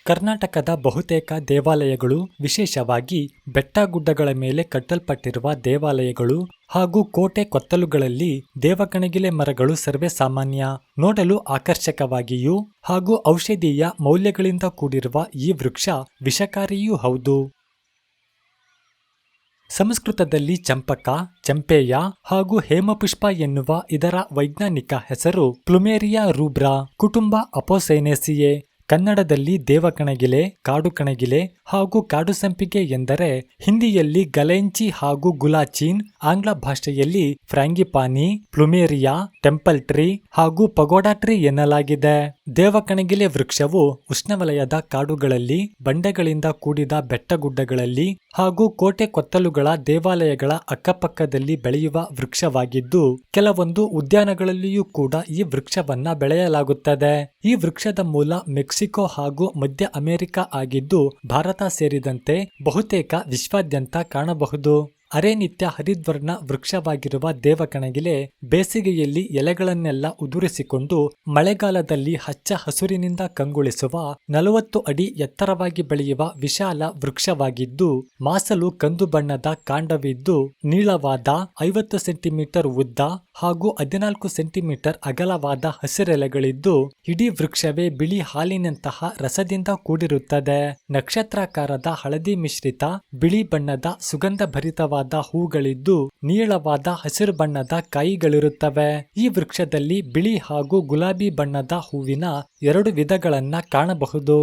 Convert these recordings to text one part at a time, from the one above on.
ಕರ್ನಾಟಕದ ಬಹುತೇಕ ದೇವಾಲಯಗಳು, ವಿಶೇಷವಾಗಿ ಬೆಟ್ಟಗುಡ್ಡಗಳ ಮೇಲೆ ಕಟ್ಟಲ್ಪಟ್ಟಿರುವ ದೇವಾಲಯಗಳು ಹಾಗೂ ಕೋಟೆ ಕೊತ್ತಲುಗಳಲ್ಲಿ ದೇವಕಣಗಿಲೆ ಮರಗಳು ಸರ್ವೇ ಸಾಮಾನ್ಯ. ನೋಡಲು ಆಕರ್ಷಕವಾಗಿಯೂ ಹಾಗೂ ಔಷಧೀಯ ಮೌಲ್ಯಗಳಿಂದ ಕೂಡಿರುವ ಈ ವೃಕ್ಷ ವಿಷಕಾರಿಯೂ ಹೌದು. ಸಂಸ್ಕೃತದಲ್ಲಿ ಚಂಪಕ, ಚಂಪೇಯ ಹಾಗೂ ಹೇಮಪುಷ್ಪ ಎನ್ನುವ ಇದರ ವೈಜ್ಞಾನಿಕ ಹೆಸರು ಪ್ಲುಮೇರಿಯಾ ರೂಬ್ರಾ, ಕುಟುಂಬ ಅಪೋಸೈನೇಸಿಯೇ. ಕನ್ನಡದಲ್ಲಿ ದೇವಕಣಗಿಲೆ, ಕಾಡು ಕಣಗಿಲೆ ಹಾಗೂ ಕಾಡು ಸಂಪಿಗೆ ಎಂದರೆ, ಹಿಂದಿಯಲ್ಲಿ ಗಲೈಂಚಿ ಹಾಗೂ ಗುಲಾಚೀನ್, ಆಂಗ್ಲ ಭಾಷೆಯಲ್ಲಿ ಫ್ರಾಂಗಿಪಾನಿ, ಪ್ಲುಮೇರಿಯಾ, ಟೆಂಪಲ್ ಟ್ರೀ ಹಾಗೂ ಪಗೋಡಾ ಟ್ರೀ ಎನ್ನಲಾಗಿದೆ. ದೇವಕಣಗಿಲೆ ವೃಕ್ಷವು ಉಷ್ಣವಲಯದ ಕಾಡುಗಳಲ್ಲಿ, ಬಂಡೆಗಳಿಂದ ಕೂಡಿದ ಬೆಟ್ಟಗುಡ್ಡಗಳಲ್ಲಿ ಹಾಗೂ ಕೋಟೆ ಕೊತ್ತಲುಗಳ ದೇವಾಲಯಗಳ ಅಕ್ಕಪಕ್ಕದಲ್ಲಿ ಬೆಳೆಯುವ ವೃಕ್ಷವಾಗಿದ್ದು, ಕೆಲವೊಂದು ಉದ್ಯಾನಗಳಲ್ಲಿಯೂ ಕೂಡ ಈ ವೃಕ್ಷವನ್ನ ಬೆಳೆಯಲಾಗುತ್ತದೆ. ಈ ವೃಕ್ಷದ ಮೂಲ ಮೆಕ್ಸಿಕೋ ಹಾಗೂ ಮಧ್ಯ ಅಮೆರಿಕ ಆಗಿದ್ದು, ಭಾರತ ಸೇರಿದಂತೆ ಬಹುತೇಕ ವಿಶ್ವಾದ್ಯಂತ ಕಾಣಬಹುದು. ಅರೆನಿತ್ಯ ಹರಿದ್ವರ್ಣ ವೃಕ್ಷವಾಗಿರುವ ದೇವಕಣಗಿಲೆ ಬೇಸಿಗೆಯಲ್ಲಿ ಎಲೆಗಳನ್ನೆಲ್ಲ ಉದುರಿಸಿಕೊಂಡು ಮಳೆಗಾಲದಲ್ಲಿ ಹಚ್ಚ ಹಸುರಿನಿಂದ ಕಂಗೊಳಿಸುವ 40 ಅಡಿ ಎತ್ತರವಾಗಿ ಬೆಳೆಯುವ ವಿಶಾಲ ವೃಕ್ಷವಾಗಿದ್ದು, ಮಾಸಲು ಕಂದು ಬಣ್ಣದ ಕಾಂಡವಿದ್ದು, ನೀಳವಾದ 50 ಸೆಂಟಿಮೀಟರ್ ಉದ್ದ ಹಾಗೂ 14 ಸೆಂಟಿಮೀಟರ್ ಅಗಲವಾದ ಹಸಿರೆಲೆಗಳಿದ್ದು, ಇಡೀ ವೃಕ್ಷವೇ ಬಿಳಿ ಹಾಲಿನಂತಹ ರಸದಿಂದ ಕೂಡಿರುತ್ತದೆ. ನಕ್ಷತ್ರಾಕಾರದ ಹಳದಿ ಮಿಶ್ರಿತ ಬಿಳಿ ಬಣ್ಣದ ಸುಗಂಧ ಭರಿತವಾದ ಹೂಗಳಿದ್ದು, ನೀಳವಾದ ಹಸಿರು ಬಣ್ಣದ ಕಾಯಿಗಳಿರುತ್ತವೆ. ಈ ವೃಕ್ಷದಲ್ಲಿ ಬಿಳಿ ಹಾಗೂ ಗುಲಾಬಿ ಬಣ್ಣದ ಹೂವಿನ 2 ವಿಧಗಳನ್ನ ಕಾಣಬಹುದು.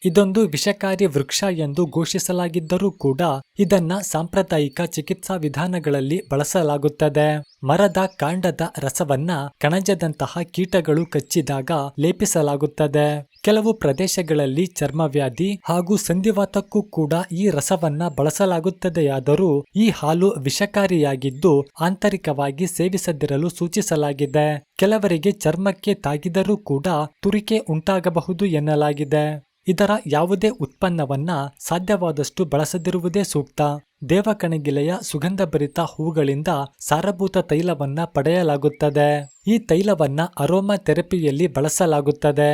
ಇದೊಂದು ವಿಷಕಾರಿ ವೃಕ್ಷ ಎಂದು ಘೋಷಿಸಲಾಗಿದ್ದರೂ ಕೂಡ ಇದನ್ನ ಸಾಂಪ್ರದಾಯಿಕ ಚಿಕಿತ್ಸಾ ವಿಧಾನಗಳಲ್ಲಿ ಬಳಸಲಾಗುತ್ತದೆ. ಮರದ ಕಾಂಡದ ರಸವನ್ನ ಕಣಜದಂತಹ ಕೀಟಗಳು ಕಚ್ಚಿದಾಗ ಲೇಪಿಸಲಾಗುತ್ತದೆ. ಕೆಲವು ಪ್ರದೇಶಗಳಲ್ಲಿ ಚರ್ಮವ್ಯಾಧಿ ಹಾಗೂ ಸಂಧಿವಾತಕ್ಕೂ ಕೂಡ ಈ ರಸವನ್ನ ಬಳಸಲಾಗುತ್ತದೆಯಾದರೂ ಈ ಹಾಲು ವಿಷಕಾರಿಯಾಗಿದ್ದು ಆಂತರಿಕವಾಗಿ ಸೇವಿಸದಿರಲು ಸೂಚಿಸಲಾಗಿದೆ. ಕೆಲವರಿಗೆ ಚರ್ಮಕ್ಕೆ ತಾಗಿದರೂ ಕೂಡ ತುರಿಕೆ ಉಂಟಾಗಬಹುದು ಎನ್ನಲಾಗಿದೆ. ಇದರ ಯಾವುದೇ ಉತ್ಪನ್ನವನ್ನ ಸಾಧ್ಯವಾದಷ್ಟು ಬಳಸದಿರುವುದೇ ಸೂಕ್ತ. ದೇವಕಣಗಿಲೆಯ ಸುಗಂಧಭರಿತ ಹೂಗಳಿಂದ ಸಾರಭೂತ ತೈಲವನ್ನ ಪಡೆಯಲಾಗುತ್ತದೆ. ಈ ತೈಲವನ್ನ ಅರೋಮಾ ಥೆರಪಿಯಲ್ಲಿ ಬಳಸಲಾಗುತ್ತದೆ.